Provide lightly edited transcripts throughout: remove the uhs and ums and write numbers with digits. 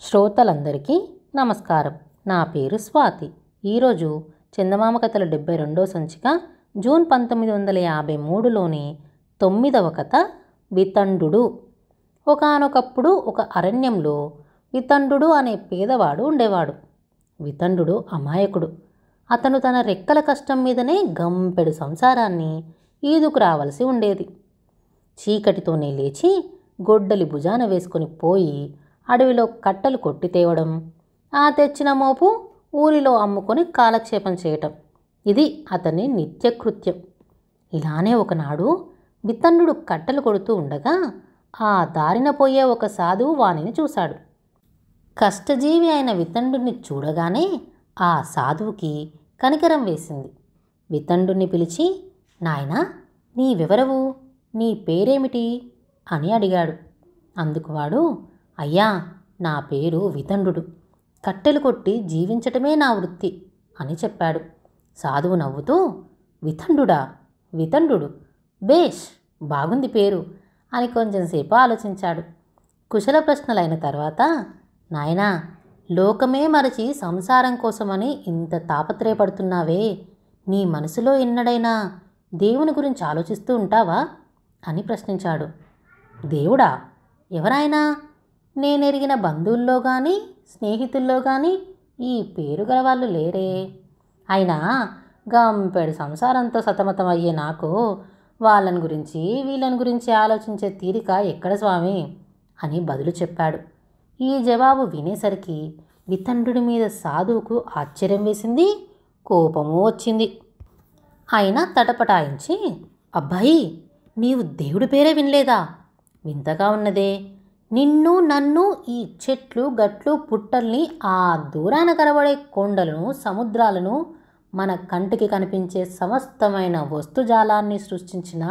శ్రోతలందరికీ నమస్కారం. నా పేరు స్వాతి. ఈరోజు చందమామ కథల 72వ సంచిక జూన్ 1953లోని 9వ కథ వితండుడు. ఒకానొకప్పుడు ఒక అరణ్యంలో వితండుడు అనే పేదవాడు ఉండేవాడు. వితండుడు అమాయకుడు. అతను తన రెక్కల కష్టం మీదనే గంపెడు సంసారాన్ని ఈదుకు రావలసి ఉండేది. చీకటితోనే లేచి గొడ్డలి భుజాన వేసుకొని పోయి అడవిలో కట్టెలు కొట్టి తేవడం, ఆ తెచ్చిన మోపు ఊరిలో అమ్ముకొని కాలక్షేపం చేయటం, ఇది అతని నిత్యకృత్యం. ఇలానే ఒకనాడు వితండుడు కట్టెలు కొడుతూ ఉండగా ఆ దారిన పోయే ఒక సాధువు వానిని చూశాడు. కష్టజీవి అయిన వితండుని చూడగానే ఆ సాధువుకి కనికరం వేసింది. వితండుని పిలిచి, నాయనా, నీవెవరవు, నీ పేరేమిటి అని అడిగాడు. అందుకు వాడు, అయ్యా, నా పేరు వితండుడు. కట్టెలు కొట్టి జీవించటమే నా వృత్తి అని చెప్పాడు. సాధువు నవ్వుతూ, వితండుడా, వితండుడు, బేష్, బాగుంది పేరు అని కొంచెంసేపు ఆలోచించాడు. కుశల ప్రశ్నలైన తర్వాత, నాయనా, లోకమే మరచి సంసారం కోసమని ఇంత తాపత్రయపడుతున్నావే, నీ మనసులో ఎన్నడైనా దేవుని గురించి ఆలోచిస్తూ ఉంటావా అని ప్రశ్నించాడు. దేవుడా? ఎవరాయనా? నేనెరిగిన బంధువుల్లో కానీ స్నేహితుల్లో కానీ ఈ పేరు గల వాళ్ళు లేరే. అయినా గంపెడు సంసారంతో సతమతమయ్యే నాకు వాళ్ళని గురించి వీళ్ళని గురించి ఆలోచించే తీరిక ఎక్కడ స్వామి అని బదులు చెప్పాడు. ఈ జవాబు వినేసరికి వితండుడి మీద సాధువుకు ఆశ్చర్యం వేసింది, కోపము వచ్చింది. అయినా తటపటాయించి, అబ్బాయి, నీవు దేవుడి పేరే వినలేదా? వింతగా ఉన్నదే. నిన్ను నన్ను ఈ చెట్లు గట్లు పుట్టల్ని, ఆ దూరాన కనబడే కొండలను సముద్రాలను, మన కంటికి కనిపించే సమస్తమైన వస్తుజాలాన్ని సృష్టించిన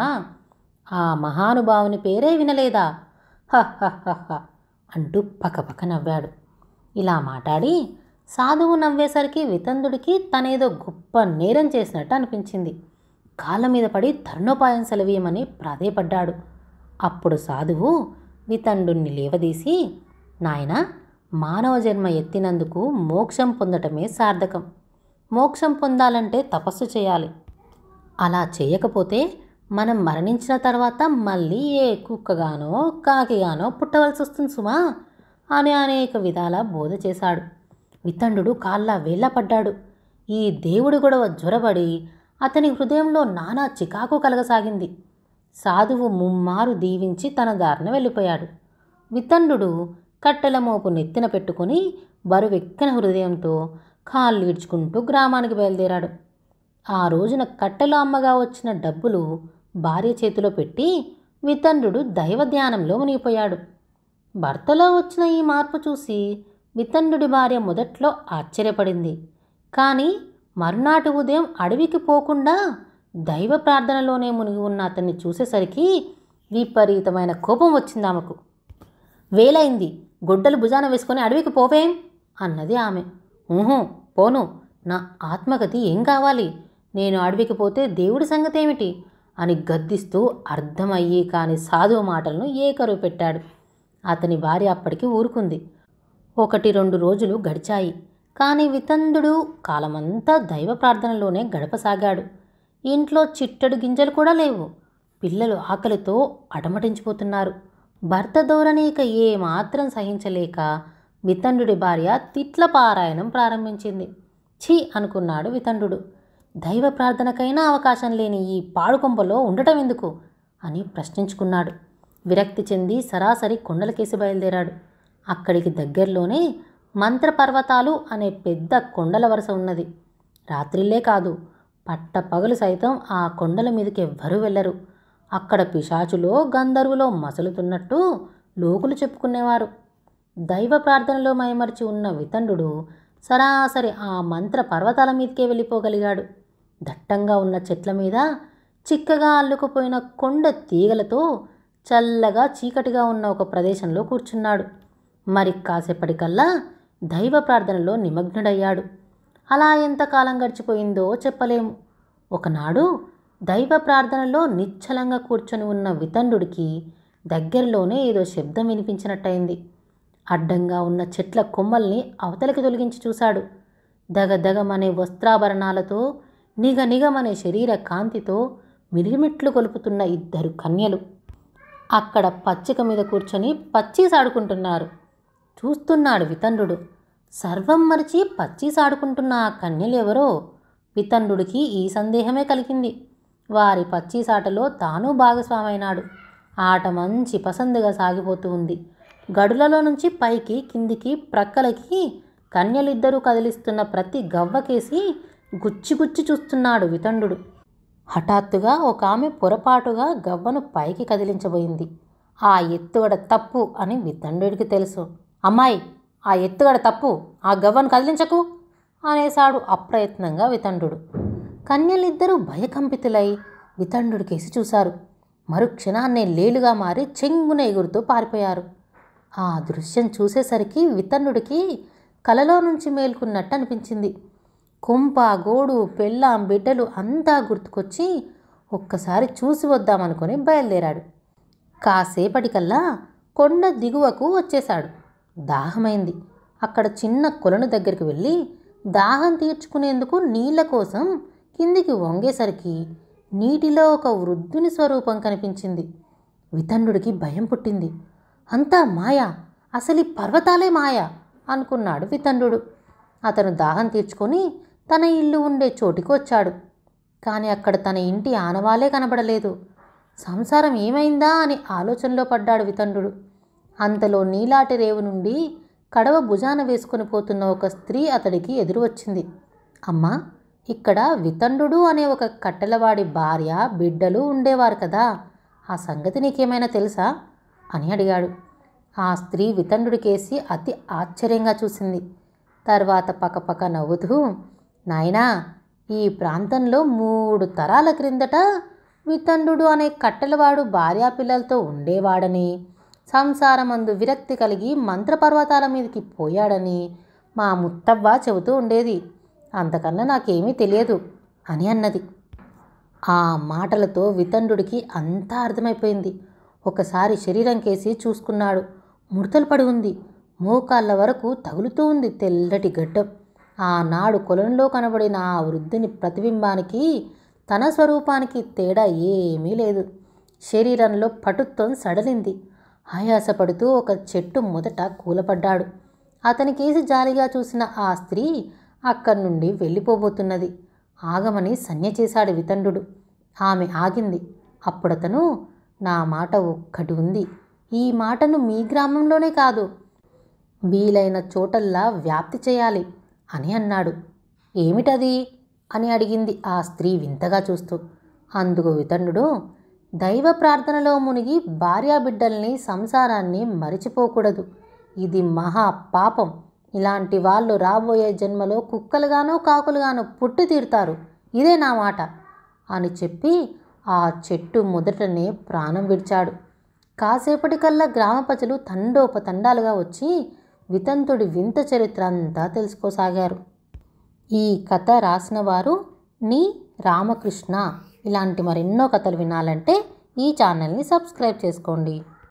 ఆ మహానుభావుని పేరే వినలేదా? హహహహ అంటూ పకపక నవ్వాడు. ఇలా మాట్లాడి సాధువు నవ్వేసరికి వితందుడికి తనేదో గొప్ప నేరం చేసినట్టు అనిపించింది. కాళ్ళ మీద పడి ధర్మోపాయం సెలవీయమని ప్రాధేయపడ్డాడు. అప్పుడు సాధువు వితండుణ్ణి లేవదీసి, నాయనా, మానవ జన్మ ఎత్తినందుకు మోక్షం పొందటమే సార్థకం. మోక్షం పొందాలంటే తపస్సు చేయాలి. అలా చేయకపోతే మనం మరణించిన తర్వాత మళ్ళీ ఏ కుక్కగానో కాకిగానో పుట్టవలసి వస్తుంది సుమా అని అనేక విధాల బోధ చేశాడు. వితండుడు కాళ్ళ వేళ్ళపడ్డాడు. ఈ దేవుడి గొడవ జ్వరబడి అతని హృదయంలో నానా చికాకు కలగసాగింది. సాధువు ముమ్మారు దీవించి తన దారిన వెళ్ళిపోయాడు. వితండుడు కట్టెల మోపు నెత్తిన పెట్టుకుని బరువెక్కిన హృదయంతో కాళ్ళు ఈడ్చుకుంటూ గ్రామానికి బయలుదేరాడు. ఆ రోజున కట్టెల అమ్మగా వచ్చిన డబ్బులు భార్య చేతిలో పెట్టి వితండుడు దైవ ధ్యానంలో మునిగిపోయాడు. భర్తలో వచ్చిన ఈ మార్పు చూసి వితండుడి భార్య మొదట్లో ఆశ్చర్యపడింది. కానీ మరునాటి ఉదయం అడవికి పోకుండా దైవ ప్రార్థనలోనే మునిగి ఉన్న అతన్ని చూసేసరికి విపరీతమైన కోపం వచ్చింది ఆమెకు. వేలైంది, గొడ్డలు భుజాన వేసుకొని అడవికి పోవేం అన్నది ఆమె. ఊహు, పోను, నా ఆత్మగతి ఏం కావాలి, నేను అడవికి పోతే దేవుడి సంగతి ఏమిటి అని గద్దిస్తూ అర్థమయ్యి కాని సాధువు మాటలను ఏకరువు పెట్టాడు. అతని భార్య అప్పటికి ఊరుకుంది. 1-2 రోజులు గడిచాయి. కానీ వితండుడు కాలమంతా దైవ ప్రార్థనలోనే గడపసాగాడు. ఇంట్లో చిట్టడు గింజలు కూడా లేవు. పిల్లలు ఆకలితో అటమటించిపోతున్నారు. భర్త ధోరణిక ఏమాత్రం సహించలేక వితండుడి భార్య తిట్ల పారాయణం ప్రారంభించింది. ఛీ అనుకున్నాడు వితండుడు. దైవ ప్రార్థనకైనా అవకాశం లేని ఈ పాడుకొంపలో ఉండటం ఎందుకు అని ప్రశ్నించుకున్నాడు. విరక్తి చెంది సరాసరి కొండలకేసి బయలుదేరాడు. అక్కడికి దగ్గరలోనే మంత్రపర్వతాలు అనే పెద్ద కొండల వరుస ఉన్నది. రాత్రిళ్లే కాదు, పట్టపగలు సైతం ఆ కొండల మీదకి ఎవ్వరూ వెళ్ళరు. అక్కడ పిశాచులో గంధర్వులో మసలుతున్నట్టు లోకులు చెప్పుకునేవారు. దైవ ప్రార్థనలో మైమరిచి ఉన్న వితండుడు సరాసరి ఆ మంత్ర పర్వతాల మీదకే వెళ్ళిపోగలిగాడు. దట్టంగా ఉన్న చెట్ల మీద చిక్కగా అల్లుకుపోయిన కొండ తీగలతో చల్లగా చీకటిగా ఉన్న ఒక ప్రదేశంలో కూర్చున్నాడు. మరి కాసేపటికల్లా దైవ ప్రార్థనలో నిమగ్నుడయ్యాడు. అలా ఎంతకాలం గడిచిపోయిందో చెప్పలేము. ఒకనాడు దైవ ప్రార్థనలో నిశ్చలంగా కూర్చొని ఉన్న వితండుడికి దగ్గరలోనే ఏదో శబ్దం వినిపించినట్టయింది. అడ్డంగా ఉన్న చెట్ల కొమ్మల్ని అవతలికి తొలగించి చూశాడు. దగదగమనే వస్త్రాభరణాలతో నిగనిగమనే శరీర కాంతితో మిరిమిట్లు కొలుపుతున్న ఇద్దరు కన్యలు అక్కడ పచ్చిక మీద కూర్చొని పచ్చీసాడుకుంటున్నారు. చూస్తున్నాడు వితండుడు. సర్వం మరిచి పచ్చీసాడుకుంటున్న ఆ కన్యలెవరో వితండుడికి ఈ సందేహమే కలిగింది. వారి పచ్చీసాటలో తాను భాగస్వామైనాడు. ఆట మంచి పసందుగా సాగిపోతూ ఉంది. గడులలో నుంచి పైకి కిందికి ప్రక్కలకి కన్యలిద్దరూ కదిలిస్తున్న ప్రతి గవ్వకేసి గుచ్చి చూస్తున్నాడు వితండుడు. హఠాత్తుగా ఒక ఆమె పొరపాటుగా గవ్వను పైకి కదిలించబోయింది. ఆ ఎత్తుగడ తప్పు అని వితండుడికి తెలుసు. అమ్మాయి, ఆ ఎత్తుగడ తప్పు, ఆ గవ్వను కదిలించకు అనేశాడు అప్రయత్నంగా వితండుడు. కన్యలిద్దరూ భయకంపితులై వితండుడికేసి చూశారు. మరుక్షణాన్నే లేలుగా మారి చెంగున ఎగురుతూ పారిపోయారు. ఆ దృశ్యం చూసేసరికి వితండుడికి కలలో నుంచి మేల్కున్నట్టు అనిపించింది. కొంప గోడు పెళ్ళాం బిడ్డలు అంతా గుర్తుకొచ్చి ఒక్కసారి చూసి వద్దామనుకొని బయలుదేరాడు. కాసేపటికల్లా కొండ దిగువకు వచ్చేశాడు. దాహమైంది. అక్కడ చిన్న కొలను దగ్గరికి వెళ్ళి దాహం తీర్చుకునేందుకు నీళ్ల కోసం కిందికి వంగేసరికి నీటిలో ఒక వృద్ధుని స్వరూపం కనిపించింది. వితండుడికి భయం పుట్టింది. అంతా మాయ, అసలు ఈ పర్వతాలే మాయ అనుకున్నాడు వితండుడు. అతను దాహం తీర్చుకొని తన ఇల్లు ఉండే చోటికి వచ్చాడు. కానీ అక్కడ తన ఇంటి ఆనవాలే కనబడలేదు. సంసారం ఏమైందా అని ఆలోచనలో పడ్డాడు వితండుడు. అంతలో నీలాటి రేవు నుండి కడవ భుజాన వేసుకొని పోతున్న ఒక స్త్రీ అతడికి ఎదురు వచ్చింది. అమ్మా, ఇక్కడ వితండుడు అనే ఒక కట్టెలవాడి భార్య బిడ్డలు ఉండేవారు కదా, ఆ సంగతి నీకేమైనా తెలుసా అని అడిగాడు. ఆ స్త్రీ వితండుడికేసి అతి ఆశ్చర్యంగా చూసింది. తర్వాత పకపక నవ్వుతూ, నాయనా, ఈ ప్రాంతంలో 3 తరాల క్రిందట వితండుడు అనే కట్టెలవాడు భార్యాపిల్లలతో ఉండేవాడని, సంసారమందు విరక్తి కలిగి మంత్రపర్వతాల మీదకి పోయాడని మా ముత్తవ్వ చెబుతూ ఉండేది. అంతకన్నా నాకేమీ తెలియదు అని అన్నది. ఆ మాటలతో వితండుడికి అంతా అర్థమైపోయింది. ఒకసారి శరీరం కేసి చూసుకున్నాడు. ముడతలు పడి ఉంది. మోకాళ్ళ వరకు తగులుతూ ఉంది తెల్లటి గడ్డం. ఆనాడు కొలంలో కనబడిన ఆ వృద్ధుని ప్రతిబింబానికి తన స్వరూపానికి తేడా ఏమీ లేదు. శరీరంలో పటుత్వం సడలింది. ఆయాసపడుతూ ఒక చెట్టు మొదట కూలపడ్డాడు. అతనికేసి జాలిగా చూసిన ఆ స్త్రీ అక్కడి నుండి వెళ్ళిపోబోతున్నది. ఆగమని సంజ్ఞ చేశాడు వితండుడు. ఆమె ఆగింది. అప్పుడతను, నా మాట ఒక్కటి ఉంది. ఈ మాటను మీ గ్రామంలోనే కాదు, వీలైన చోటల్లా వ్యాప్తి చేయాలి అని అన్నాడు. ఏమిటది అని అడిగింది ఆ స్త్రీ వింతగా చూస్తూ. అందుకు వితండుడు, దైవ ప్రార్థనలో మునిగి భార్యాబిడ్డల్ని సంసారాన్ని మరిచిపోకూడదు. ఇది మహా పాపం. ఇలాంటి వాళ్ళు రాబోయే జన్మలో కుక్కలుగానో కాకులుగానో పుట్టి తీరుతారు. ఇదే నా మాట అని చెప్పి ఆ చెట్టు మొదటనే ప్రాణం విడిచాడు. కాసేపటికల్లా గ్రామ ప్రజలు తండోపతండాలుగా వచ్చి వితంతుడి వింత చరిత్ర అంతా తెలుసుకోసాగారు. ఈ కథ రాసిన వారు ని రామకృష్ణ. ఇలాంటి మరెన్నో కథలు వినాలంటే ఈ ఛానల్ని సబ్స్క్రైబ్ చేసుకోండి.